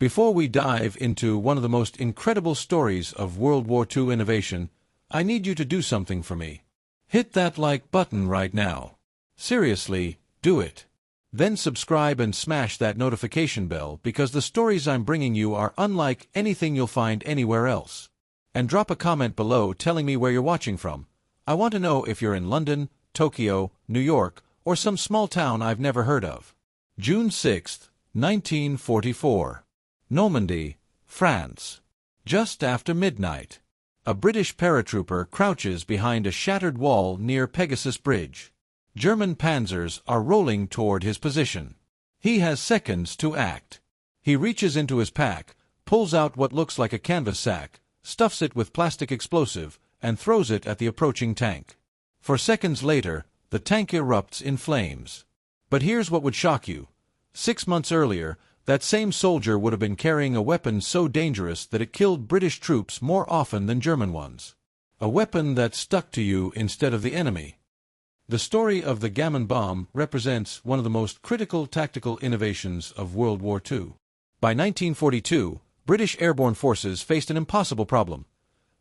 Before we dive into one of the most incredible stories of World War II innovation, I need you to do something for me. Hit that like button right now. Seriously, do it. Then subscribe and smash that notification bell because the stories I'm bringing you are unlike anything you'll find anywhere else. And drop a comment below telling me where you're watching from. I want to know if you're in London, Tokyo, New York, or some small town I've never heard of. June 6, 1944. Normandy, France. Just after midnight. A British paratrooper crouches behind a shattered wall near Pegasus Bridge. German panzers are rolling toward his position. He has seconds to act. He reaches into his pack, pulls out what looks like a canvas sack, stuffs it with plastic explosive, and throws it at the approaching tank. For seconds later, the tank erupts in flames. But here's what would shock you. 6 months earlier, that same soldier would have been carrying a weapon so dangerous that it killed British troops more often than German ones. A weapon that stuck to you instead of the enemy. The story of the Gammon Bomb represents one of the most critical tactical innovations of World War II. By 1942, British airborne forces faced an impossible problem.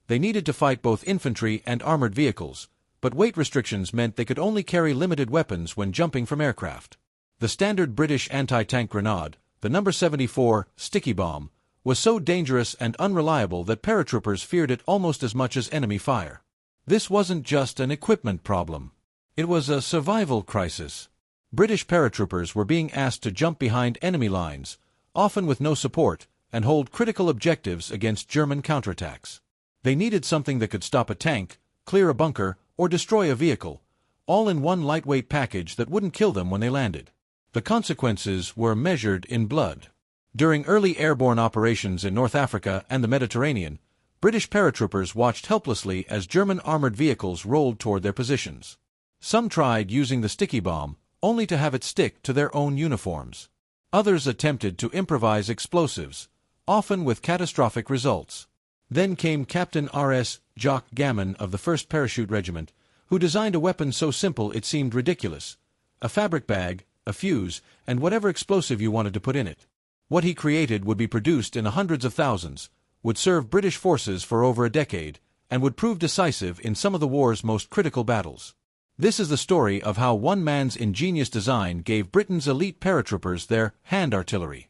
They needed to fight both infantry and armored vehicles, but weight restrictions meant they could only carry limited weapons when jumping from aircraft. The standard British anti-tank grenade, the No. 74 sticky bomb, was so dangerous and unreliable that paratroopers feared it almost as much as enemy fire. This wasn't just an equipment problem. It was a survival crisis. British paratroopers were being asked to jump behind enemy lines, often with no support, and hold critical objectives against German counterattacks. They needed something that could stop a tank, clear a bunker, or destroy a vehicle, all in one lightweight package that wouldn't kill them when they landed. The consequences were measured in blood. During early airborne operations in North Africa and the Mediterranean, British paratroopers watched helplessly as German armored vehicles rolled toward their positions. Some tried using the sticky bomb, only to have it stick to their own uniforms. Others attempted to improvise explosives, often with catastrophic results. Then came Captain R.S. Jock Gammon of the 1st Parachute Regiment, who designed a weapon so simple it seemed ridiculous. A fabric bag, a fuse, and whatever explosive you wanted to put in it. What he created would be produced in the hundreds of thousands, would serve British forces for over a decade, and would prove decisive in some of the war's most critical battles. This is the story of how one man's ingenious design gave Britain's elite paratroopers their hand artillery.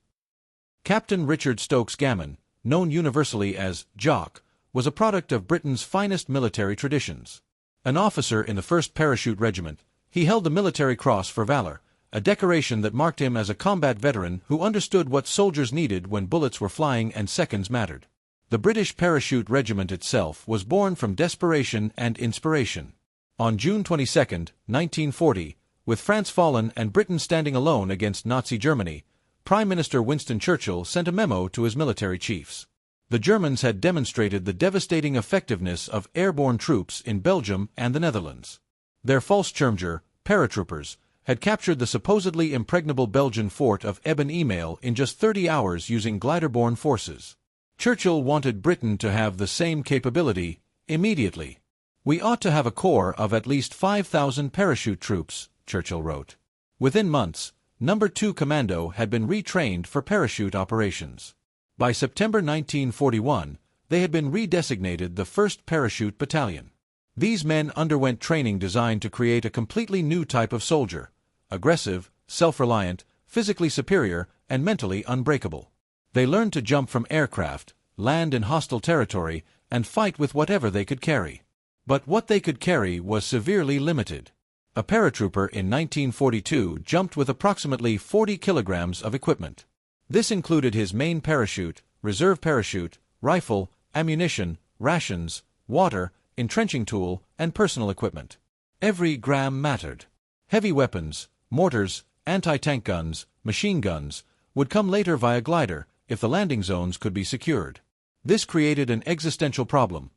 Captain Richard Stokes Gammon, known universally as Jock, was a product of Britain's finest military traditions. An officer in the 1st Parachute Regiment, he held the Military Cross for valor, a decoration that marked him as a combat veteran who understood what soldiers needed when bullets were flying and seconds mattered. The British Parachute Regiment itself was born from desperation and inspiration. On June 22, 1940, with France fallen and Britain standing alone against Nazi Germany, Prime Minister Winston Churchill sent a memo to his military chiefs. The Germans had demonstrated the devastating effectiveness of airborne troops in Belgium and the Netherlands. Their Fallschirmjäger, paratroopers, had captured the supposedly impregnable Belgian fort of Eben-Emael in just 30 hours using glider-borne forces. Churchill wanted Britain to have the same capability, immediately. "We ought to have a corps of at least 5,000 parachute troops," Churchill wrote. Within months, No. 2 Commando had been retrained for parachute operations. By September 1941, they had been redesignated the 1st Parachute Battalion. These men underwent training designed to create a completely new type of soldier, aggressive, self-reliant, physically superior, and mentally unbreakable. They learned to jump from aircraft, land in hostile territory, and fight with whatever they could carry. But what they could carry was severely limited. A paratrooper in 1942 jumped with approximately 40 kilograms of equipment. This included his main parachute, reserve parachute, rifle, ammunition, rations, water, entrenching tool, and personal equipment. Every gram mattered. Heavy weapons, mortars, anti-tank guns, machine guns, would come later via glider if the landing zones could be secured. This created an existential problem.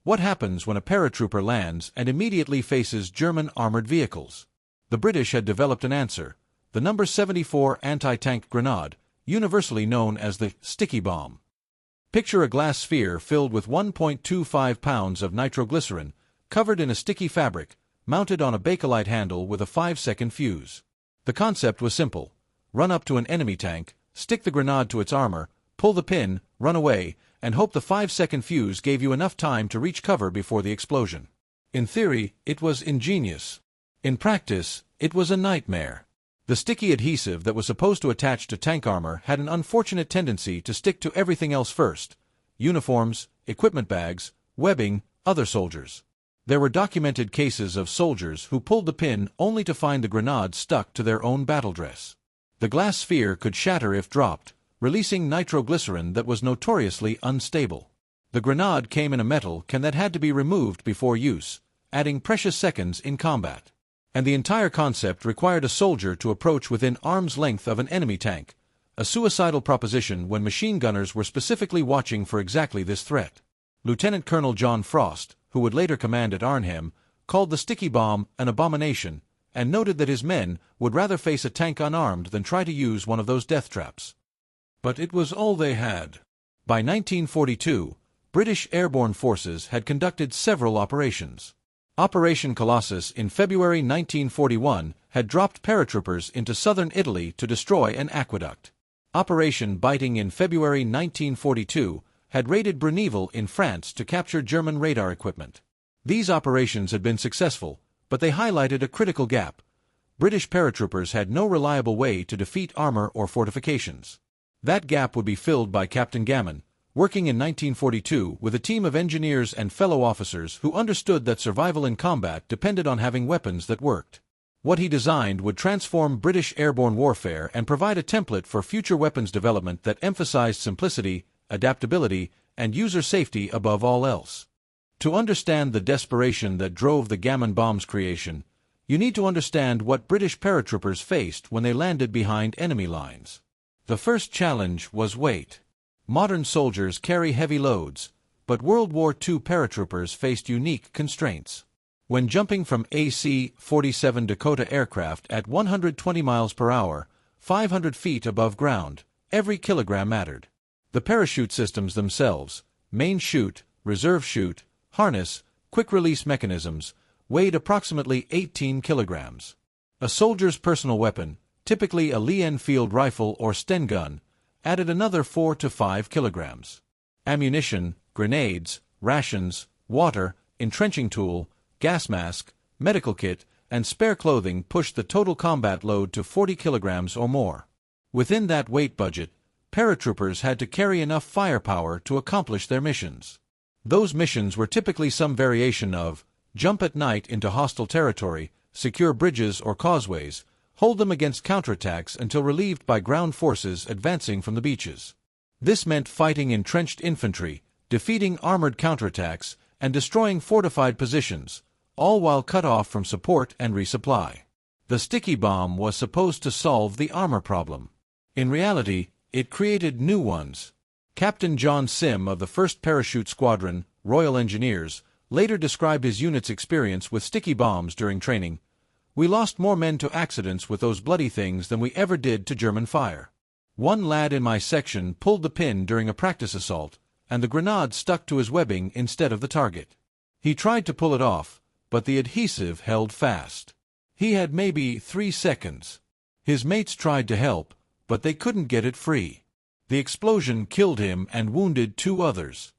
What happens when a paratrooper lands and immediately faces German armored vehicles? The British had developed an answer, the No. 74 anti-tank grenade, universally known as the sticky bomb. Picture a glass sphere filled with 1.25 pounds of nitroglycerin, covered in a sticky fabric, mounted on a Bakelite handle with a 5-second fuse. The concept was simple. Run up to an enemy tank, stick the grenade to its armor, pull the pin, run away, and hope the 5-second fuse gave you enough time to reach cover before the explosion. In theory, it was ingenious. In practice, it was a nightmare. The sticky adhesive that was supposed to attach to tank armor had an unfortunate tendency to stick to everything else first: uniforms, equipment bags, webbing, other soldiers. There were documented cases of soldiers who pulled the pin only to find the grenade stuck to their own battle dress. The glass sphere could shatter if dropped, releasing nitroglycerin that was notoriously unstable. The grenade came in a metal can that had to be removed before use, adding precious seconds in combat. And the entire concept required a soldier to approach within arm's length of an enemy tank, a suicidal proposition when machine gunners were specifically watching for exactly this threat. Lieutenant Colonel John Frost, who would later command at Arnhem, called the sticky bomb an abomination, and noted that his men would rather face a tank unarmed than try to use one of those death traps. But it was all they had. By 1942, British airborne forces had conducted several operations. Operation Colossus in February 1941 had dropped paratroopers into southern Italy to destroy an aqueduct. Operation Biting in February 1942 had raided Bruneval in France to capture German radar equipment. These operations had been successful, but they highlighted a critical gap. British paratroopers had no reliable way to defeat armor or fortifications. That gap would be filled by Captain Gammon, working in 1942 with a team of engineers and fellow officers who understood that survival in combat depended on having weapons that worked. What he designed would transform British airborne warfare and provide a template for future weapons development that emphasized simplicity, adaptability, and user safety above all else. To understand the desperation that drove the Gammon Bomb's creation, you need to understand what British paratroopers faced when they landed behind enemy lines. The first challenge was weight. Modern soldiers carry heavy loads, but World War II paratroopers faced unique constraints. When jumping from AC-47 Dakota aircraft at 120 miles per hour, 500 feet above ground, every kilogram mattered. The parachute systems themselves, main chute, reserve chute, harness, quick-release mechanisms, weighed approximately 18 kilograms. A soldier's personal weapon, typically a Lee-Enfield rifle or Sten gun, added another 4 to 5 kilograms. Ammunition, grenades, rations, water, entrenching tool, gas mask, medical kit, and spare clothing pushed the total combat load to 40 kilograms or more. Within that weight budget, paratroopers had to carry enough firepower to accomplish their missions. Those missions were typically some variation of jump at night into hostile territory, secure bridges or causeways, hold them against counterattacks until relieved by ground forces advancing from the beaches. This meant fighting entrenched infantry, defeating armored counterattacks, and destroying fortified positions, all while cut off from support and resupply. The sticky bomb was supposed to solve the armor problem. In reality, it created new ones. Captain John Sim of the 1st Parachute Squadron, Royal Engineers, later described his unit's experience with sticky bombs during training. "We lost more men to accidents with those bloody things than we ever did to German fire. One lad in my section pulled the pin during a practice assault, and the grenade stuck to his webbing instead of the target. He tried to pull it off, but the adhesive held fast. He had maybe 3 seconds. His mates tried to help, but they couldn't get it free. The explosion killed him and wounded 2 others."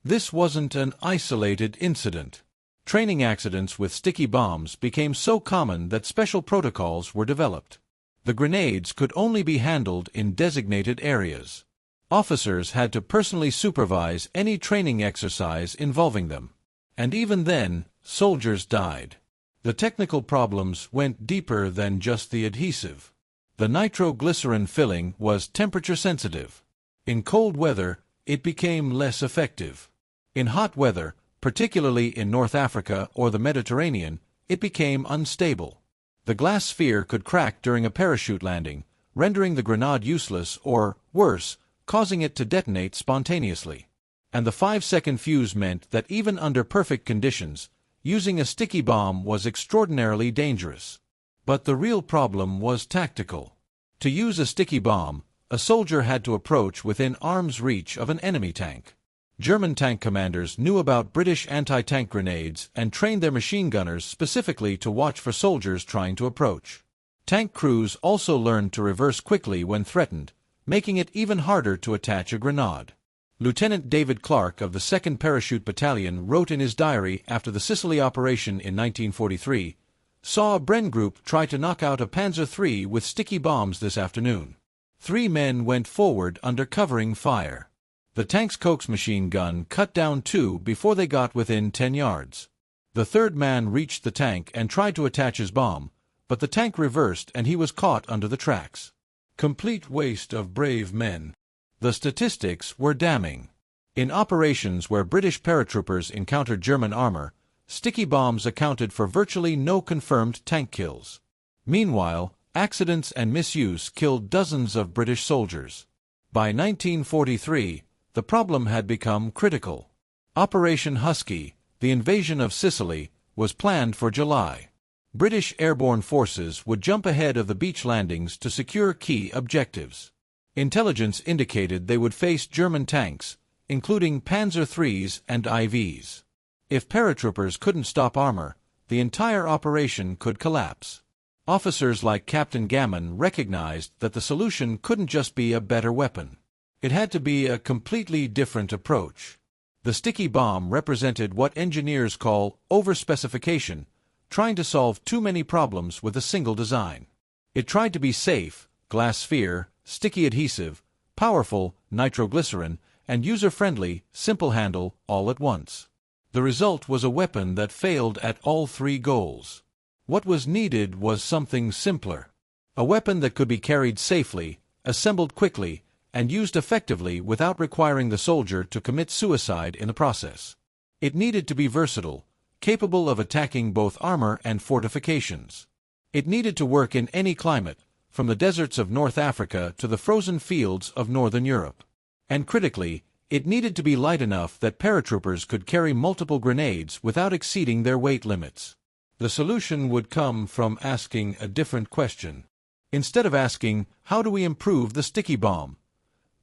This wasn't an isolated incident. Training accidents with sticky bombs became so common that special protocols were developed. The grenades could only be handled in designated areas. Officers had to personally supervise any training exercise involving them. And even then, soldiers died. The technical problems went deeper than just the adhesive. The nitroglycerin filling was temperature sensitive. In cold weather, it became less effective. In hot weather, particularly in North Africa or the Mediterranean, it became unstable. The glass sphere could crack during a parachute landing, rendering the grenade useless or, worse, causing it to detonate spontaneously. And the 5-second fuse meant that even under perfect conditions, using a sticky bomb was extraordinarily dangerous. But the real problem was tactical. To use a sticky bomb, a soldier had to approach within arm's reach of an enemy tank. German tank commanders knew about British anti-tank grenades and trained their machine gunners specifically to watch for soldiers trying to approach. Tank crews also learned to reverse quickly when threatened, making it even harder to attach a grenade. Lieutenant David Clark of the 2nd Parachute Battalion wrote in his diary after the Sicily operation in 1943, "Saw a Bren group try to knock out a Panzer III with sticky bombs this afternoon. 3 men went forward under covering fire. The tank's Kochs machine gun cut down 2 before they got within 10 yards. The 3rd man reached the tank and tried to attach his bomb, but the tank reversed and he was caught under the tracks. Complete waste of brave men." The statistics were damning. In operations where British paratroopers encountered German armor, sticky bombs accounted for virtually no confirmed tank kills. Meanwhile, accidents and misuse killed dozens of British soldiers. By 1943, the problem had become critical. Operation Husky, the invasion of Sicily, was planned for July. British airborne forces would jump ahead of the beach landings to secure key objectives. Intelligence indicated they would face German tanks, including Panzer IIIs and IVs. If paratroopers couldn't stop armor, the entire operation could collapse. Officers like Captain Gammon recognized that the solution couldn't just be a better weapon. It had to be a completely different approach. The sticky bomb represented what engineers call overspecification, trying to solve too many problems with a single design. It tried to be safe, glass sphere, sticky adhesive, powerful, nitroglycerin, and user-friendly, simple handle, all at once. The result was a weapon that failed at all 3 goals. What was needed was something simpler. A weapon that could be carried safely, assembled quickly, and used effectively without requiring the soldier to commit suicide in the process. It needed to be versatile, capable of attacking both armor and fortifications. It needed to work in any climate, from the deserts of North Africa to the frozen fields of Northern Europe. And critically, it needed to be light enough that paratroopers could carry multiple grenades without exceeding their weight limits. The solution would come from asking a different question. Instead of asking, "How do we improve the sticky bomb?"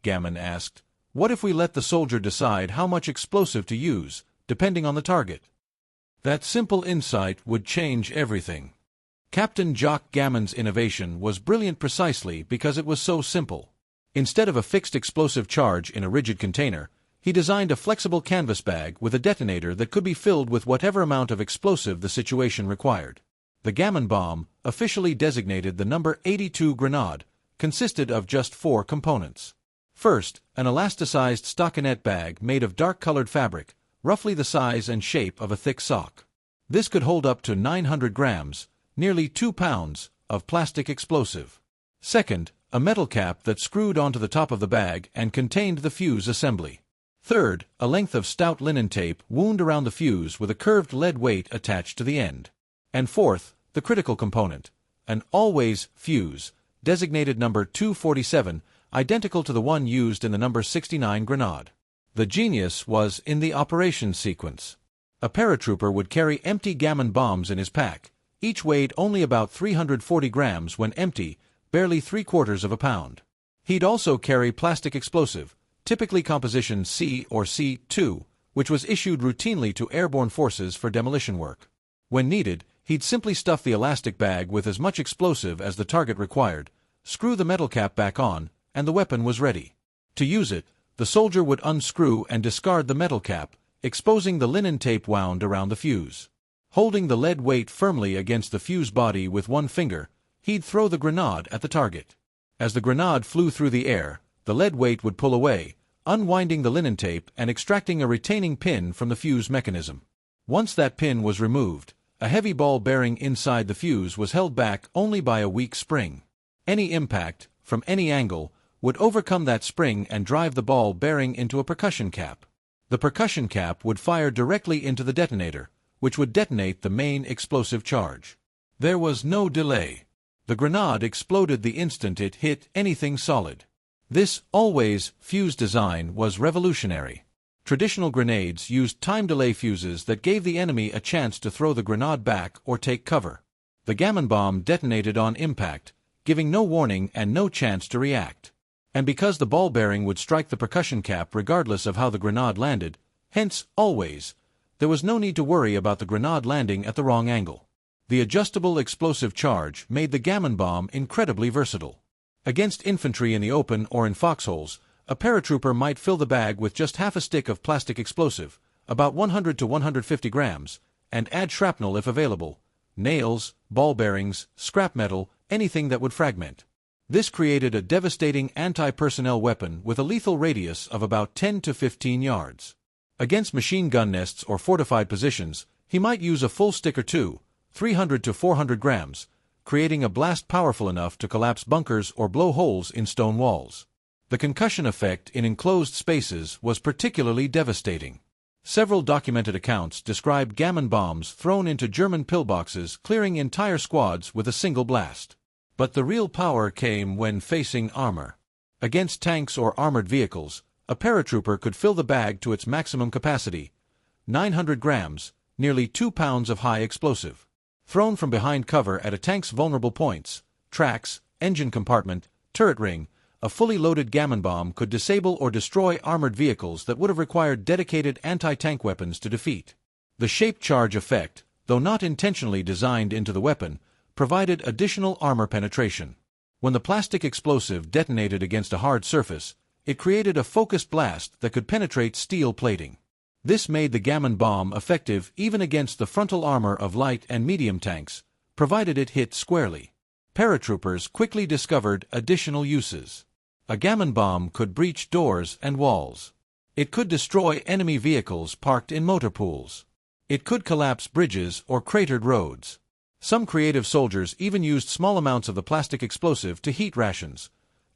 Gammon asked, "What if we let the soldier decide how much explosive to use, depending on the target?" That simple insight would change everything. Captain Jock Gammon's innovation was brilliant precisely because it was so simple. Instead of a fixed explosive charge in a rigid container, he designed a flexible canvas bag with a detonator that could be filled with whatever amount of explosive the situation required. The Gammon Bomb, officially designated the number 82 grenade, consisted of just 4 components. First, an elasticized stockinette bag made of dark-colored fabric, roughly the size and shape of a thick sock. This could hold up to 900 grams, nearly 2 pounds, of plastic explosive. Second, a metal cap that screwed onto the top of the bag and contained the fuse assembly. Third, a length of stout linen tape wound around the fuse with a curved lead weight attached to the end. And fourth, the critical component, an always fuse, designated number 247, identical to the one used in the number 69 grenade. The genius was in the operation sequence. A paratrooper would carry empty Gammon bombs in his pack. Each weighed only about 340 grams when empty, barely 3/4 of a pound. He'd also carry plastic explosive, typically composition C or C2, which was issued routinely to airborne forces for demolition work. When needed, he'd simply stuff the elastic bag with as much explosive as the target required, screw the metal cap back on, and the weapon was ready. To use it, the soldier would unscrew and discard the metal cap, exposing the linen tape wound around the fuse. Holding the lead weight firmly against the fuse body with one finger, he'd throw the grenade at the target. As the grenade flew through the air, the lead weight would pull away, unwinding the linen tape and extracting a retaining pin from the fuse mechanism. Once that pin was removed, a heavy ball bearing inside the fuse was held back only by a weak spring. Any impact, from any angle, would overcome that spring and drive the ball bearing into a percussion cap. The percussion cap would fire directly into the detonator, which would detonate the main explosive charge. There was no delay. The grenade exploded the instant it hit anything solid. This always fuse design was revolutionary. Traditional grenades used time delay fuses that gave the enemy a chance to throw the grenade back or take cover. The Gammon Bomb detonated on impact, giving no warning and no chance to react. And because the ball bearing would strike the percussion cap regardless of how the grenade landed, hence always, there was no need to worry about the grenade landing at the wrong angle. The adjustable explosive charge made the Gammon Bomb incredibly versatile. Against infantry in the open or in foxholes, a paratrooper might fill the bag with just half a stick of plastic explosive, about 100 to 150 grams, and add shrapnel if available, nails, ball bearings, scrap metal, anything that would fragment. This created a devastating anti-personnel weapon with a lethal radius of about 10 to 15 yards. Against machine gun nests or fortified positions, he might use a full stick or two, 300 to 400 grams, creating a blast powerful enough to collapse bunkers or blow holes in stone walls. The concussion effect in enclosed spaces was particularly devastating. Several documented accounts describe gammon bombs thrown into German pillboxes clearing entire squads with a single blast. But the real power came when facing armor. Against tanks or armored vehicles, a paratrooper could fill the bag to its maximum capacity, 900 grams, nearly 2 pounds of high explosive. Thrown from behind cover at a tank's vulnerable points, tracks, engine compartment, turret ring, a fully loaded gammon bomb could disable or destroy armored vehicles that would have required dedicated anti-tank weapons to defeat. The shaped charge effect, though not intentionally designed into the weapon, provided additional armor penetration. When the plastic explosive detonated against a hard surface, it created a focused blast that could penetrate steel plating. This made the gammon bomb effective even against the frontal armor of light and medium tanks, provided it hit squarely. Paratroopers quickly discovered additional uses. A gammon bomb could breach doors and walls. It could destroy enemy vehicles parked in motor pools. It could collapse bridges or cratered roads. Some creative soldiers even used small amounts of the plastic explosive to heat rations.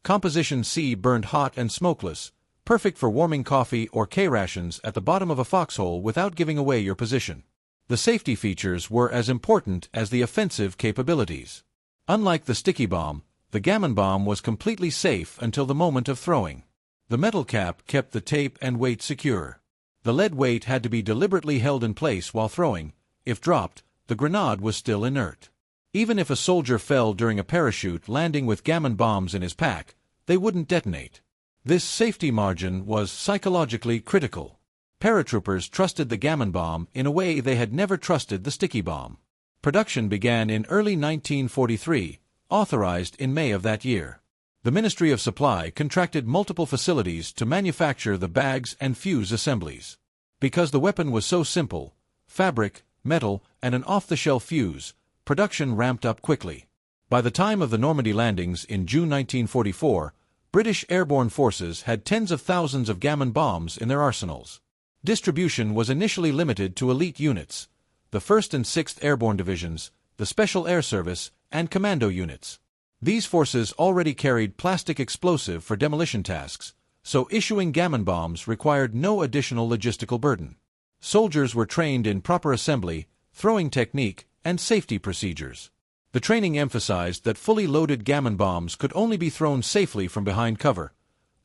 Composition C burned hot and smokeless, perfect for warming coffee or K-rations at the bottom of a foxhole without giving away your position. The safety features were as important as the offensive capabilities. Unlike the sticky bomb, the gammon bomb was completely safe until the moment of throwing. The metal cap kept the tape and weight secure. The lead weight had to be deliberately held in place while throwing. If dropped, the grenade was still inert. Even if a soldier fell during a parachute landing with gammon bombs in his pack, they wouldn't detonate. This safety margin was psychologically critical. Paratroopers trusted the gammon bomb in a way they had never trusted the sticky bomb. Production began in early 1943, authorized in May of that year. The Ministry of Supply contracted multiple facilities to manufacture the bags and fuse assemblies. Because the weapon was so simple, fabric, metal, and an off-the-shelf fuse, production ramped up quickly. By the time of the Normandy landings in June 1944, British airborne forces had tens of thousands of gammon bombs in their arsenals. Distribution was initially limited to elite units, the 1st and 6th Airborne Divisions, the Special Air Service, and commando units. These forces already carried plastic explosive for demolition tasks, so issuing gammon bombs required no additional logistical burden. Soldiers were trained in proper assembly, throwing technique, and safety procedures. The training emphasized that fully loaded gammon bombs could only be thrown safely from behind cover.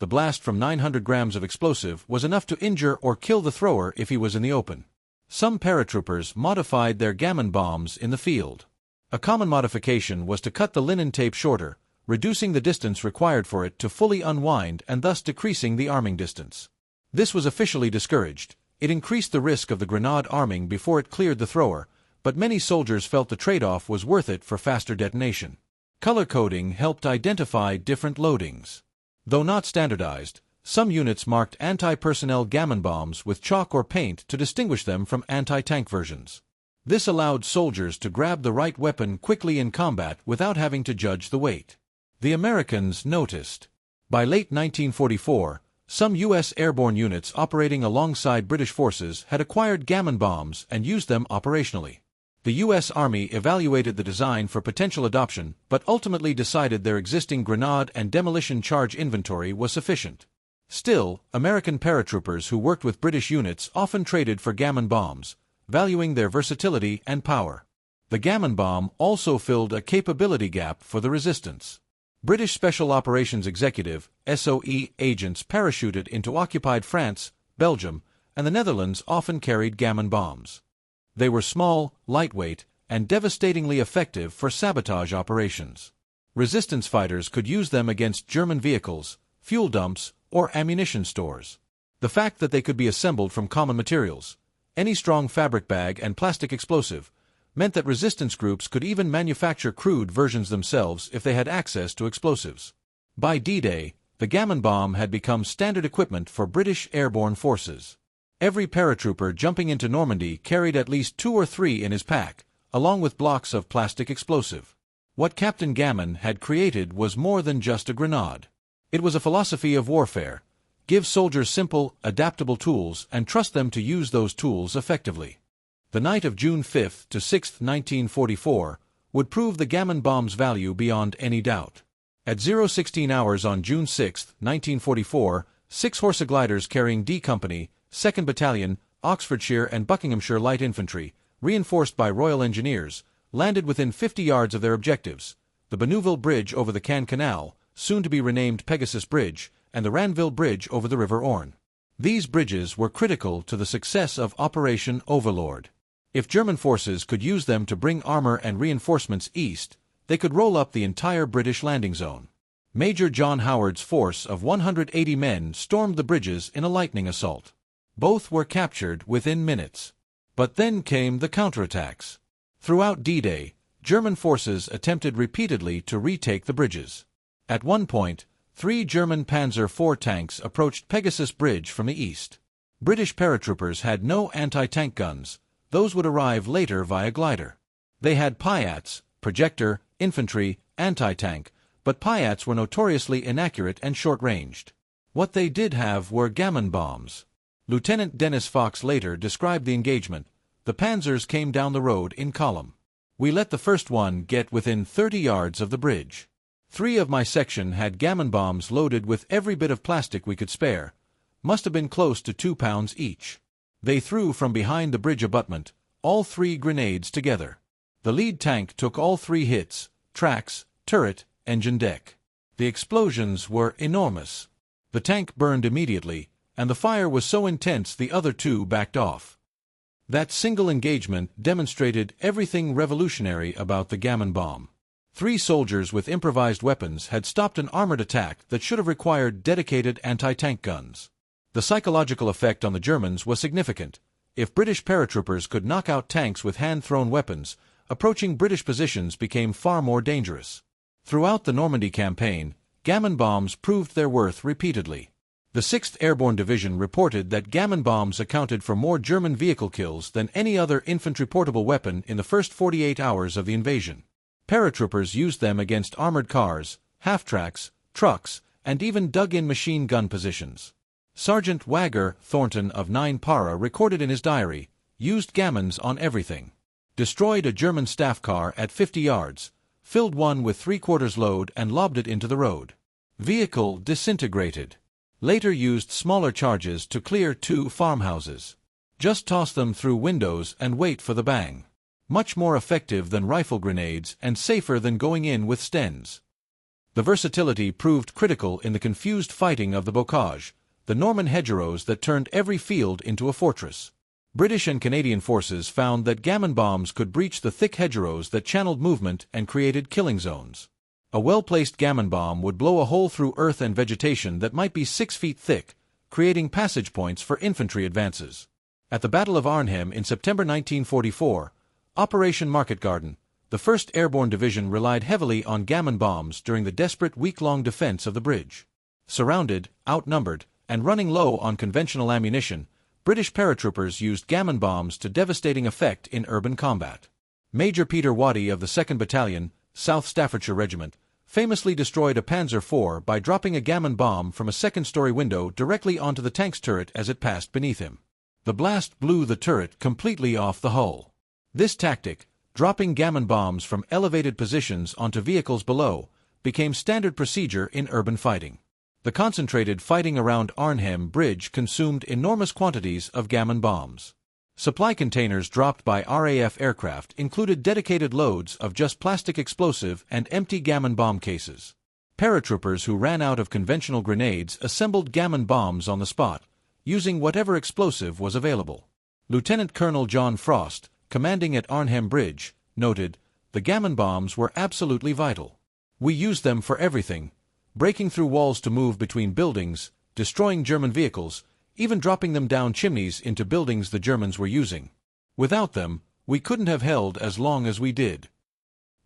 The blast from 900 grams of explosive was enough to injure or kill the thrower if he was in the open. Some paratroopers modified their gammon bombs in the field. A common modification was to cut the linen tape shorter, reducing the distance required for it to fully unwind and thus decreasing the arming distance. This was officially discouraged. It increased the risk of the grenade arming before it cleared the thrower, but many soldiers felt the trade-off was worth it for faster detonation. Color coding helped identify different loadings. Though not standardized, some units marked anti-personnel gammon bombs with chalk or paint to distinguish them from anti-tank versions. This allowed soldiers to grab the right weapon quickly in combat without having to judge the weight. The Americans noticed. By late 1944, some U.S. airborne units operating alongside British forces had acquired gammon bombs and used them operationally. The U.S. Army evaluated the design for potential adoption but ultimately decided their existing grenade and demolition charge inventory was sufficient. Still, American paratroopers who worked with British units often traded for gammon bombs, valuing their versatility and power. The gammon bomb also filled a capability gap for the resistance. British Special Operations Executive (SOE) agents parachuted into occupied France, Belgium, and the Netherlands often carried gammon bombs. They were small, lightweight, and devastatingly effective for sabotage operations. Resistance fighters could use them against German vehicles, fuel dumps, or ammunition stores. The fact that they could be assembled from common materials, any strong fabric bag and plastic explosive, meant that resistance groups could even manufacture crude versions themselves if they had access to explosives. By D-Day, the Gammon Bomb had become standard equipment for British airborne forces. Every paratrooper jumping into Normandy carried at least 2 or 3 in his pack, along with blocks of plastic explosive. What Captain Gammon had created was more than just a grenade. It was a philosophy of warfare. Give soldiers simple, adaptable tools and trust them to use those tools effectively. The night of June 5 to 6, 1944, would prove the Gammon Bomb's value beyond any doubt. At 0:16 hours on June 6, 1944, 6 Horsa gliders carrying D Company, 2nd Battalion, Oxfordshire and Buckinghamshire Light Infantry, reinforced by Royal Engineers, landed within 50 yards of their objectives, the Benouville Bridge over the Caen Canal, soon to be renamed Pegasus Bridge, and the Ranville Bridge over the River Orne. These bridges were critical to the success of Operation Overlord. If German forces could use them to bring armor and reinforcements east, they could roll up the entire British landing zone. Major John Howard's force of 180 men stormed the bridges in a lightning assault. Both were captured within minutes. But then came the counterattacks. Throughout D-Day, German forces attempted repeatedly to retake the bridges. At one point, 3 German Panzer IV tanks approached Pegasus Bridge from the east. British paratroopers had no anti-tank guns. Those would arrive later via glider. They had Piats, projector, infantry, anti-tank, but Piats were notoriously inaccurate and short-ranged. What they did have were Gammon bombs. Lieutenant Dennis Fox later described the engagement. The panzers came down the road in column. We let the first one get within 30 yards of the bridge. 3 of my section had Gammon bombs loaded with every bit of plastic we could spare. Must have been close to 2 pounds each. They threw from behind the bridge abutment, all 3 grenades together. The lead tank took all 3 hits, tracks, turret, engine deck. The explosions were enormous. The tank burned immediately, and the fire was so intense the other 2 backed off. That single engagement demonstrated everything revolutionary about the Gammon Bomb. 3 soldiers with improvised weapons had stopped an armored attack that should have required dedicated anti-tank guns. The psychological effect on the Germans was significant. If British paratroopers could knock out tanks with hand-thrown weapons, approaching British positions became far more dangerous. Throughout the Normandy campaign, Gammon bombs proved their worth repeatedly. The 6th Airborne Division reported that Gammon bombs accounted for more German vehicle kills than any other infantry portable weapon in the first 48 hours of the invasion. Paratroopers used them against armored cars, half-tracks, trucks, and even dug-in machine gun positions. Sergeant Wagger Thornton of 9 Para recorded in his diary, used Gammons on everything. Destroyed a German staff car at 50 yards, filled one with 3/4 load and lobbed it into the road. Vehicle disintegrated. Later used smaller charges to clear 2 farmhouses. Just toss them through windows and wait for the bang. Much more effective than rifle grenades and safer than going in with Stens. The versatility proved critical in the confused fighting of the bocage, the Norman hedgerows that turned every field into a fortress. British and Canadian forces found that Gammon bombs could breach the thick hedgerows that channeled movement and created killing zones. A well-placed Gammon bomb would blow a hole through earth and vegetation that might be 6 feet thick, creating passage points for infantry advances. At the Battle of Arnhem in September 1944, Operation Market Garden, the 1st Airborne Division relied heavily on Gammon bombs during the desperate week-long defense of the bridge. Surrounded, outnumbered, and running low on conventional ammunition, British paratroopers used Gammon bombs to devastating effect in urban combat. Major Peter Waddy of the 2nd Battalion, South Staffordshire Regiment, famously destroyed a Panzer IV by dropping a Gammon bomb from a second-story window directly onto the tank's turret as it passed beneath him. The blast blew the turret completely off the hull. This tactic, dropping Gammon bombs from elevated positions onto vehicles below, became standard procedure in urban fighting. The concentrated fighting around Arnhem Bridge consumed enormous quantities of Gammon bombs. Supply containers dropped by RAF aircraft included dedicated loads of just plastic explosive and empty Gammon bomb cases. Paratroopers who ran out of conventional grenades assembled Gammon bombs on the spot, using whatever explosive was available. Lieutenant Colonel John Frost, commanding at Arnhem Bridge, noted, "The Gammon bombs were absolutely vital. We used them for everything, breaking through walls to move between buildings, destroying German vehicles, even dropping them down chimneys into buildings the Germans were using. Without them, we couldn't have held as long as we did."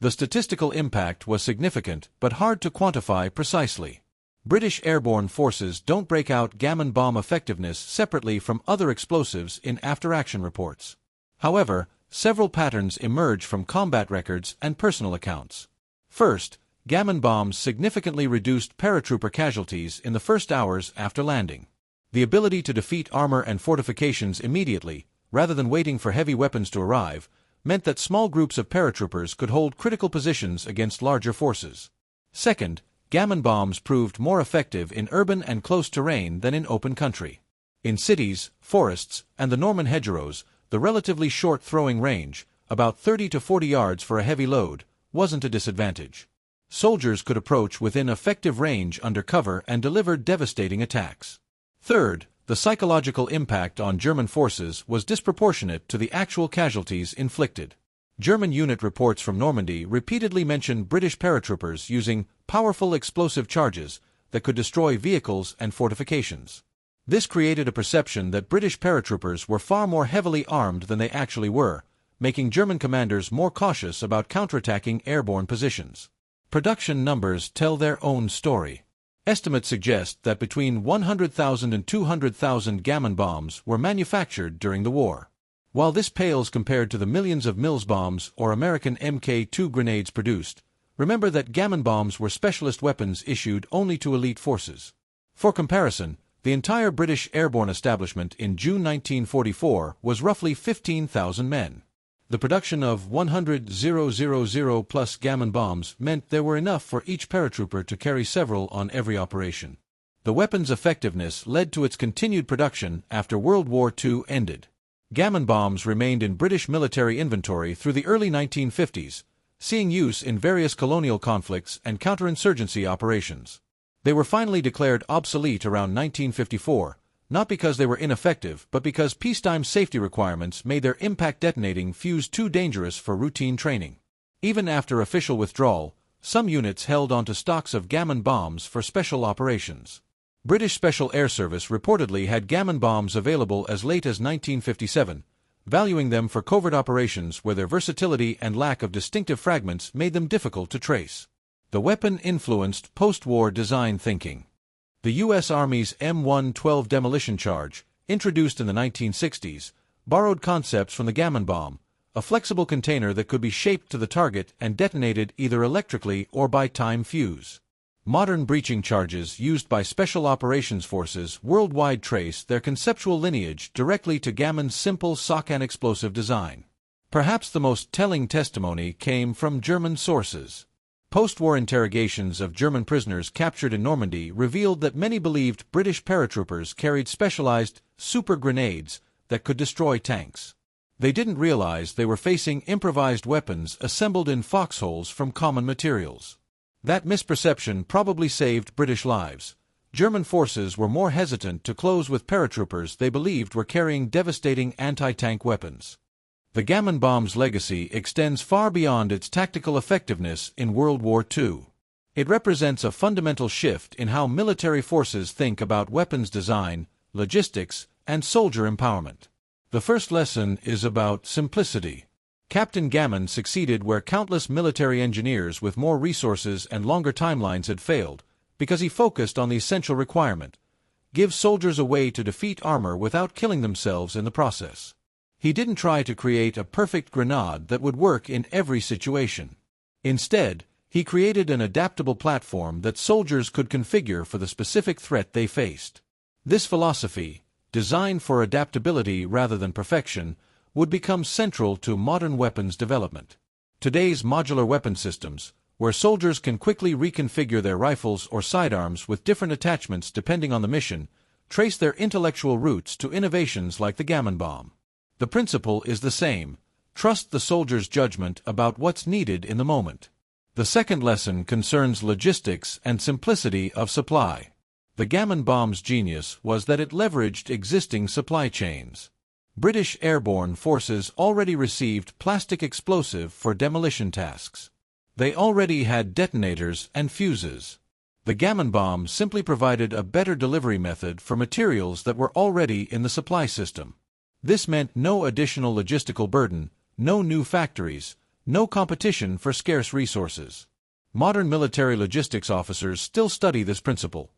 The statistical impact was significant but hard to quantify precisely. British airborne forces don't break out Gammon Bomb effectiveness separately from other explosives in after-action reports. However, several patterns emerge from combat records and personal accounts. First, Gammon bombs significantly reduced paratrooper casualties in the first hours after landing. The ability to defeat armor and fortifications immediately, rather than waiting for heavy weapons to arrive, meant that small groups of paratroopers could hold critical positions against larger forces. Second, Gammon bombs proved more effective in urban and close terrain than in open country. In cities, forests, and the Norman hedgerows, the relatively short throwing range, about 30 to 40 yards for a heavy load, wasn't a disadvantage. Soldiers could approach within effective range under cover and deliver devastating attacks. Third, the psychological impact on German forces was disproportionate to the actual casualties inflicted. German unit reports from Normandy repeatedly mention British paratroopers using powerful explosive charges that could destroy vehicles and fortifications. This created a perception that British paratroopers were far more heavily armed than they actually were, making German commanders more cautious about counterattacking airborne positions. Production numbers tell their own story. Estimates suggest that between 100,000 and 200,000 Gammon bombs were manufactured during the war. While this pales compared to the millions of Mills bombs or American Mk2 grenades produced, remember that Gammon bombs were specialist weapons issued only to elite forces. For comparison, the entire British airborne establishment in June 1944 was roughly 15,000 men. The production of 100,000 plus Gammon bombs meant there were enough for each paratrooper to carry several on every operation. The weapon's effectiveness led to its continued production after World War II ended. Gammon bombs remained in British military inventory through the early 1950s, seeing use in various colonial conflicts and counterinsurgency operations. They were finally declared obsolete around 1954, not because they were ineffective, but because peacetime safety requirements made their impact detonating fuse too dangerous for routine training. Even after official withdrawal, some units held onto stocks of Gammon bombs for special operations. British Special Air Service reportedly had Gammon bombs available as late as 1957, valuing them for covert operations where their versatility and lack of distinctive fragments made them difficult to trace. The weapon influenced post-war design thinking. The U.S. Army's M112 demolition charge, introduced in the 1960s, borrowed concepts from the Gammon bomb, a flexible container that could be shaped to the target and detonated either electrically or by time fuse. Modern breaching charges used by Special Operations Forces worldwide trace their conceptual lineage directly to Gammon's simple sock-and explosive design. Perhaps the most telling testimony came from German sources. Post-war interrogations of German prisoners captured in Normandy revealed that many believed British paratroopers carried specialized super grenades that could destroy tanks. They didn't realize they were facing improvised weapons assembled in foxholes from common materials. That misperception probably saved British lives. German forces were more hesitant to close with paratroopers they believed were carrying devastating anti-tank weapons. The Gammon bomb's legacy extends far beyond its tactical effectiveness in World War II. It represents a fundamental shift in how military forces think about weapons design, logistics, and soldier empowerment. The first lesson is about simplicity. Captain Gammon succeeded where countless military engineers with more resources and longer timelines had failed, because he focused on the essential requirement: give soldiers a way to defeat armor without killing themselves in the process. He didn't try to create a perfect grenade that would work in every situation. Instead, he created an adaptable platform that soldiers could configure for the specific threat they faced. This philosophy, designed for adaptability rather than perfection, would become central to modern weapons development. Today's modular weapon systems, where soldiers can quickly reconfigure their rifles or sidearms with different attachments depending on the mission, trace their intellectual roots to innovations like the Gammon bomb. The principle is the same: trust the soldier's judgment about what's needed in the moment. The second lesson concerns logistics and simplicity of supply. The Gammon bomb's genius was that it leveraged existing supply chains. British airborne forces already received plastic explosive for demolition tasks. They already had detonators and fuses. The Gammon bomb simply provided a better delivery method for materials that were already in the supply system. This meant no additional logistical burden, no new factories, no competition for scarce resources. Modern military logistics officers still study this principle.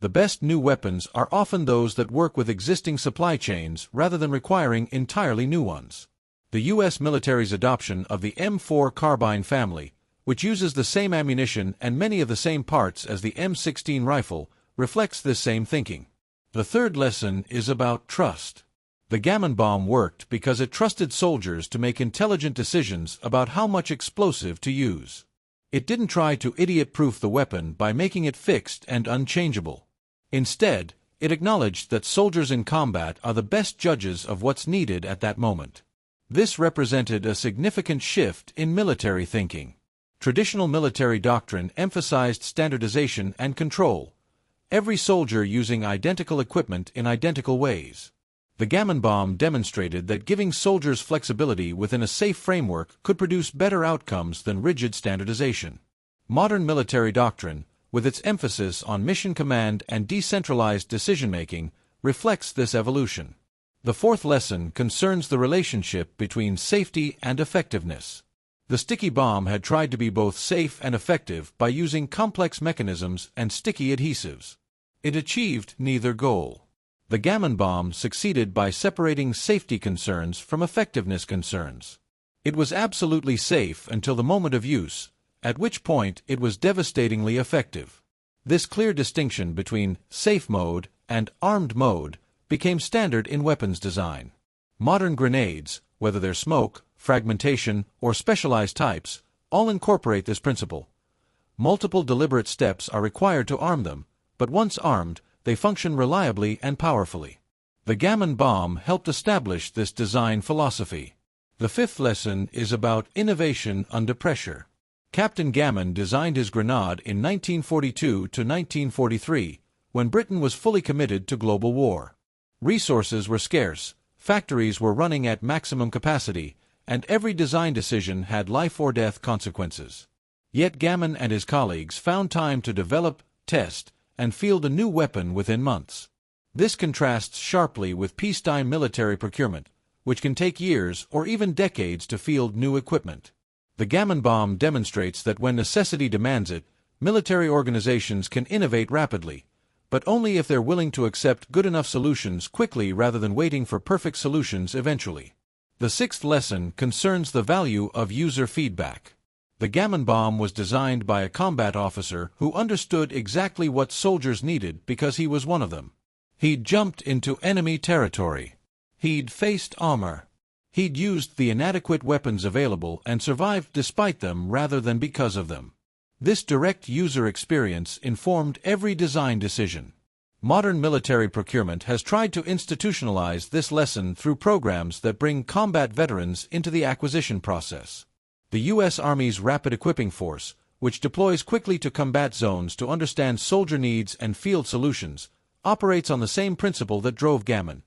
The best new weapons are often those that work with existing supply chains rather than requiring entirely new ones. The U.S. military's adoption of the M4 carbine family, which uses the same ammunition and many of the same parts as the M16 rifle, reflects this same thinking. The third lesson is about trust. The Gammon Bomb worked because it trusted soldiers to make intelligent decisions about how much explosive to use. It didn't try to idiot-proof the weapon by making it fixed and unchangeable. Instead, it acknowledged that soldiers in combat are the best judges of what's needed at that moment. This represented a significant shift in military thinking. Traditional military doctrine emphasized standardization and control, every soldier using identical equipment in identical ways. The Gammon Bomb demonstrated that giving soldiers flexibility within a safe framework could produce better outcomes than rigid standardization. Modern military doctrine, with its emphasis on mission command and decentralized decision-making, reflects this evolution. The fourth lesson concerns the relationship between safety and effectiveness. The sticky bomb had tried to be both safe and effective by using complex mechanisms and sticky adhesives. It achieved neither goal. The Gammon Bomb succeeded by separating safety concerns from effectiveness concerns. It was absolutely safe until the moment of use, at which point it was devastatingly effective. This clear distinction between safe mode and armed mode became standard in weapons design. Modern grenades, whether they're smoke, fragmentation, or specialized types, all incorporate this principle. Multiple deliberate steps are required to arm them, but once armed, they function reliably and powerfully. The Gammon Bomb helped establish this design philosophy. The fifth lesson is about innovation under pressure. Captain Gammon designed his grenade in 1942 to 1943, when Britain was fully committed to global war. Resources were scarce, factories were running at maximum capacity, and every design decision had life-or-death consequences. Yet Gammon and his colleagues found time to develop, test, and field a new weapon within months. This contrasts sharply with peacetime military procurement, which can take years or even decades to field new equipment. The Gammon Bomb demonstrates that when necessity demands it, military organizations can innovate rapidly, but only if they're willing to accept good enough solutions quickly rather than waiting for perfect solutions eventually. The sixth lesson concerns the value of user feedback. The Gammon Bomb was designed by a combat officer who understood exactly what soldiers needed because he was one of them. He'd jumped into enemy territory. He'd faced armor. He'd used the inadequate weapons available and survived despite them rather than because of them. This direct user experience informed every design decision. Modern military procurement has tried to institutionalize this lesson through programs that bring combat veterans into the acquisition process. The U.S. Army's Rapid Equipping Force, which deploys quickly to combat zones to understand soldier needs and field solutions, operates on the same principle that drove Gammon.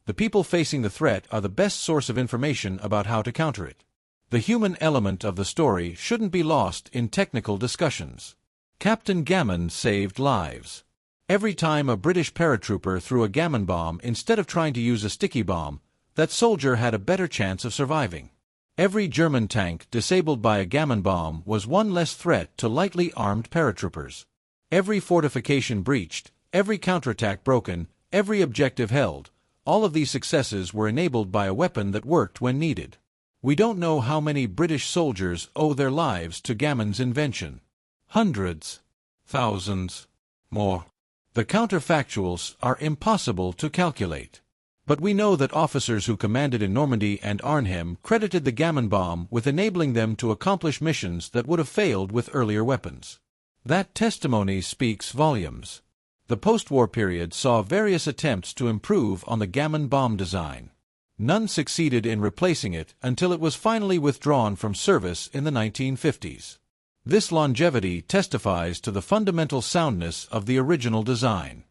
The people facing the threat are the best source of information about how to counter it. The human element of the story shouldn't be lost in technical discussions. Captain Gammon saved lives. Every time a British paratrooper threw a Gammon bomb instead of trying to use a sticky bomb, that soldier had a better chance of surviving. Every German tank disabled by a Gammon bomb was one less threat to lightly armed paratroopers. Every fortification breached, every counterattack broken, every objective held, all of these successes were enabled by a weapon that worked when needed. We don't know how many British soldiers owe their lives to Gammon's invention. Hundreds. Thousands. More. The counterfactuals are impossible to calculate. But we know that officers who commanded in Normandy and Arnhem credited the Gammon Bomb with enabling them to accomplish missions that would have failed with earlier weapons. That testimony speaks volumes. The post-war period saw various attempts to improve on the Gammon Bomb design. None succeeded in replacing it until it was finally withdrawn from service in the 1950s. This longevity testifies to the fundamental soundness of the original design.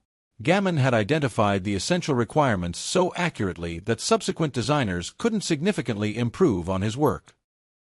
Gammon had identified the essential requirements so accurately that subsequent designers couldn't significantly improve on his work.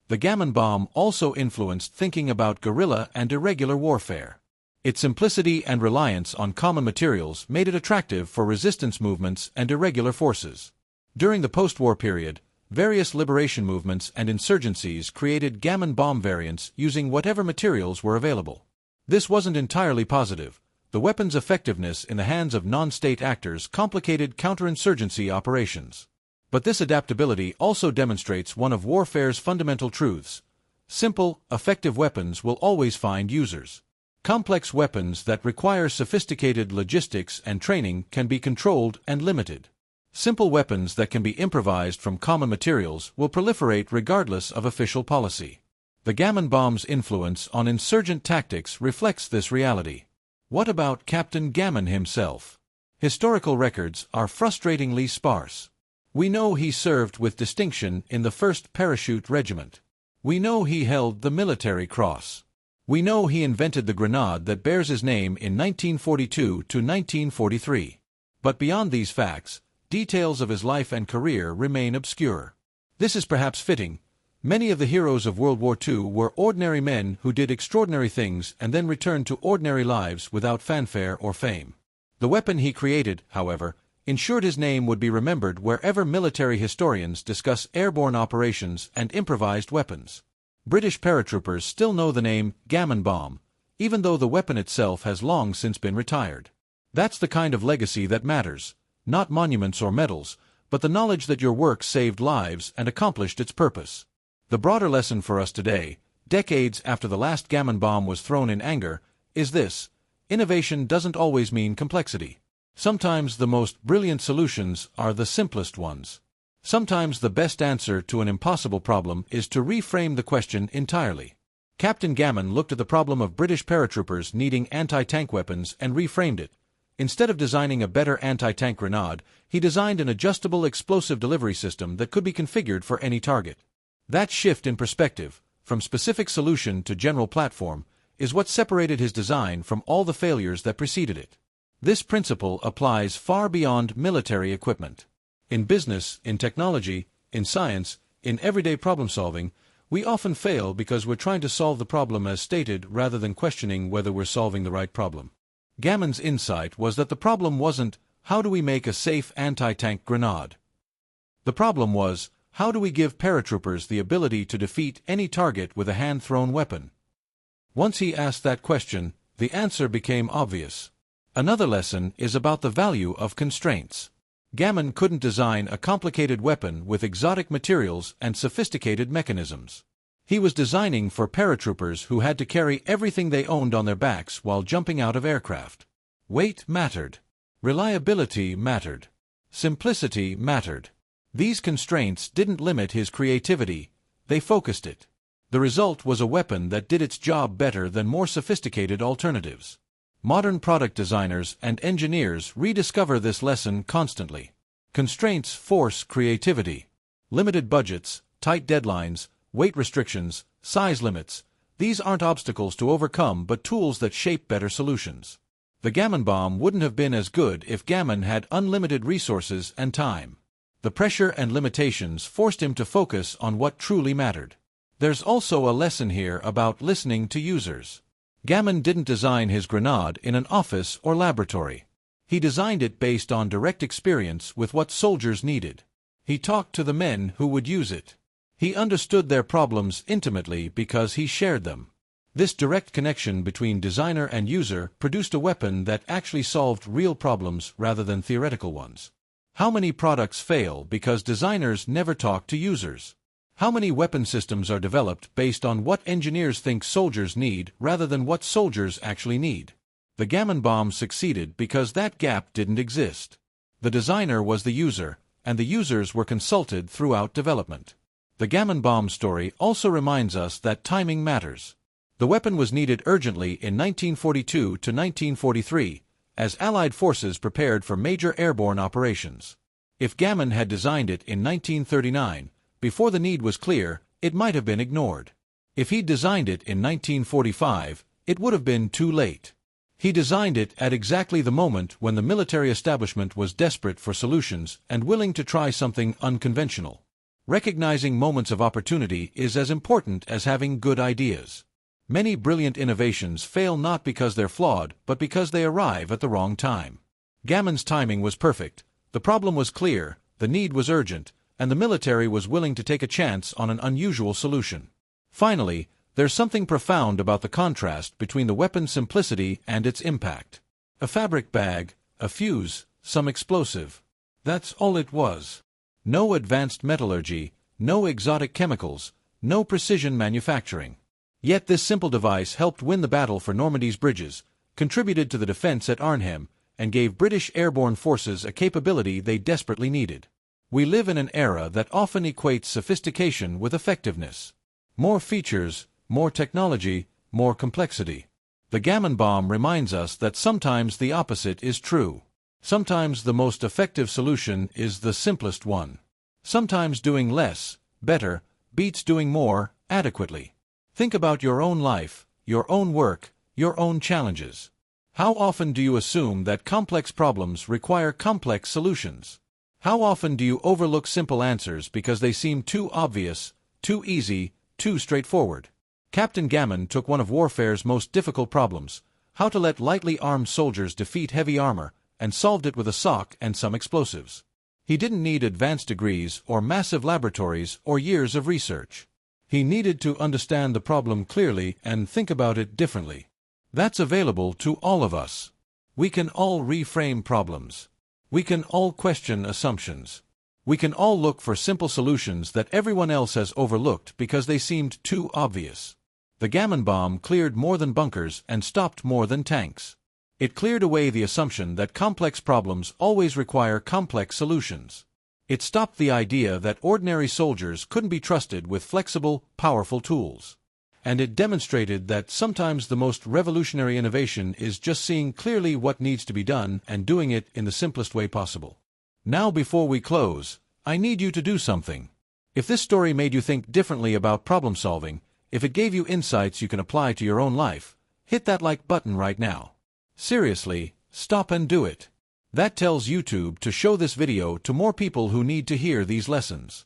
The Gammon Bomb also influenced thinking about guerrilla and irregular warfare. Its simplicity and reliance on common materials made it attractive for resistance movements and irregular forces. During the post-war period, Various liberation movements and insurgencies created Gammon Bomb variants using whatever materials were available. This wasn't entirely positive. The weapon's effectiveness in the hands of non-state actors complicated counterinsurgency operations. But this adaptability also demonstrates one of warfare's fundamental truths. Simple, effective weapons will always find users. Complex weapons that require sophisticated logistics and training can be controlled and limited. Simple weapons that can be improvised from common materials will proliferate regardless of official policy. The Gammon Bomb's influence on insurgent tactics reflects this reality. What about Captain Gammon himself? Historical records are frustratingly sparse. We know he served with distinction in the 1st Parachute Regiment. We know he held the Military Cross. We know he invented the grenade that bears his name in 1942 to 1943. But beyond these facts, details of his life and career remain obscure. This is perhaps fitting. Many of the heroes of World War II were ordinary men who did extraordinary things and then returned to ordinary lives without fanfare or fame. The weapon he created, however, ensured his name would be remembered wherever military historians discuss airborne operations and improvised weapons. British paratroopers still know the name Gammon Bomb, even though the weapon itself has long since been retired. That's the kind of legacy that matters, not monuments or medals, but the knowledge that your work saved lives and accomplished its purpose. The broader lesson for us today, decades after the last Gammon Bomb was thrown in anger, is this: innovation doesn't always mean complexity. Sometimes the most brilliant solutions are the simplest ones. Sometimes the best answer to an impossible problem is to reframe the question entirely. Captain Gammon looked at the problem of British paratroopers needing anti-tank weapons and reframed it. Instead of designing a better anti-tank grenade, he designed an adjustable explosive delivery system that could be configured for any target. That shift in perspective, from specific solution to general platform, is what separated his design from all the failures that preceded it. This principle applies far beyond military equipment. In business, in technology, in science, in everyday problem-solving, we often fail because we're trying to solve the problem as stated rather than questioning whether we're solving the right problem. Gammon's insight was that the problem wasn't, how do we make a safe anti-tank grenade? The problem was, how do we give paratroopers the ability to defeat any target with a hand-thrown weapon? Once he asked that question, the answer became obvious. Another lesson is about the value of constraints. Gammon couldn't design a complicated weapon with exotic materials and sophisticated mechanisms. He was designing for paratroopers who had to carry everything they owned on their backs while jumping out of aircraft. Weight mattered. Reliability mattered. Simplicity mattered. These constraints didn't limit his creativity, they focused it. The result was a weapon that did its job better than more sophisticated alternatives. Modern product designers and engineers rediscover this lesson constantly. Constraints force creativity. Limited budgets, tight deadlines, weight restrictions, size limits, these aren't obstacles to overcome but tools that shape better solutions. The Gammon Bomb wouldn't have been as good if Gammon had unlimited resources and time. The pressure and limitations forced him to focus on what truly mattered. There's also a lesson here about listening to users. Gammon didn't design his grenade in an office or laboratory. He designed it based on direct experience with what soldiers needed. He talked to the men who would use it. He understood their problems intimately because he shared them. This direct connection between designer and user produced a weapon that actually solved real problems rather than theoretical ones. How many products fail because designers never talk to users? How many weapon systems are developed based on what engineers think soldiers need rather than what soldiers actually need? The Gammon Bomb succeeded because that gap didn't exist. The designer was the user, and the users were consulted throughout development. The Gammon Bomb story also reminds us that timing matters. The weapon was needed urgently in 1942 to 1943, as Allied forces prepared for major airborne operations. If Gammon had designed it in 1939, before the need was clear, it might have been ignored. If he'd designed it in 1945, it would have been too late. He designed it at exactly the moment when the military establishment was desperate for solutions and willing to try something unconventional. Recognizing moments of opportunity is as important as having good ideas. Many brilliant innovations fail not because they're flawed, but because they arrive at the wrong time. Gammon's timing was perfect, the problem was clear, the need was urgent, and the military was willing to take a chance on an unusual solution. Finally, there's something profound about the contrast between the weapon's simplicity and its impact. A fabric bag, a fuse, some explosive. That's all it was. No advanced metallurgy, no exotic chemicals, no precision manufacturing. Yet this simple device helped win the battle for Normandy's bridges, contributed to the defense at Arnhem, and gave British airborne forces a capability they desperately needed. We live in an era that often equates sophistication with effectiveness. More features, more technology, more complexity. The Gammon Bomb reminds us that sometimes the opposite is true. Sometimes the most effective solution is the simplest one. Sometimes doing less, better, beats doing more, adequately. Think about your own life, your own work, your own challenges. How often do you assume that complex problems require complex solutions? How often do you overlook simple answers because they seem too obvious, too easy, too straightforward? Captain Gammon took one of warfare's most difficult problems, how to let lightly armed soldiers defeat heavy armor, and solved it with a sock and some explosives. He didn't need advanced degrees or massive laboratories or years of research. He needed to understand the problem clearly and think about it differently. That's available to all of us. We can all reframe problems. We can all question assumptions. We can all look for simple solutions that everyone else has overlooked because they seemed too obvious. The Gammon Bomb cleared more than bunkers and stopped more than tanks. It cleared away the assumption that complex problems always require complex solutions. It stopped the idea that ordinary soldiers couldn't be trusted with flexible, powerful tools. And it demonstrated that sometimes the most revolutionary innovation is just seeing clearly what needs to be done and doing it in the simplest way possible. Now, before we close, I need you to do something. If this story made you think differently about problem solving, if it gave you insights you can apply to your own life, hit that like button right now. Seriously, stop and do it. That tells YouTube to show this video to more people who need to hear these lessons.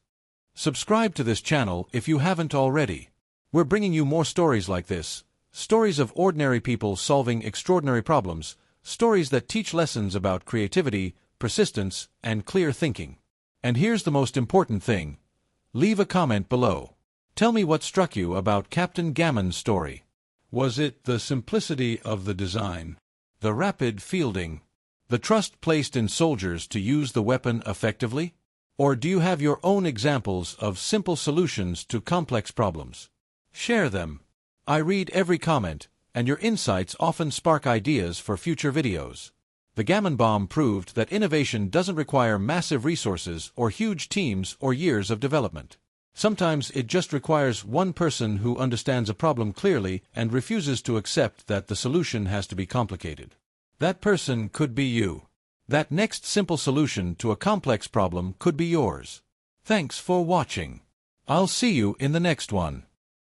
Subscribe to this channel if you haven't already. We're bringing you more stories like this, stories of ordinary people solving extraordinary problems, stories that teach lessons about creativity, persistence, and clear thinking. And here's the most important thing. Leave a comment below. Tell me what struck you about Captain Gammon's story. Was it the simplicity of the design, the rapid fielding, the trust placed in soldiers to use the weapon effectively? Or do you have your own examples of simple solutions to complex problems? Share them. I read every comment, and your insights often spark ideas for future videos. The Gammon Bomb proved that innovation doesn't require massive resources or huge teams or years of development. Sometimes it just requires one person who understands a problem clearly and refuses to accept that the solution has to be complicated. That person could be you. That next simple solution to a complex problem could be yours. Thanks for watching. I'll see you in the next one.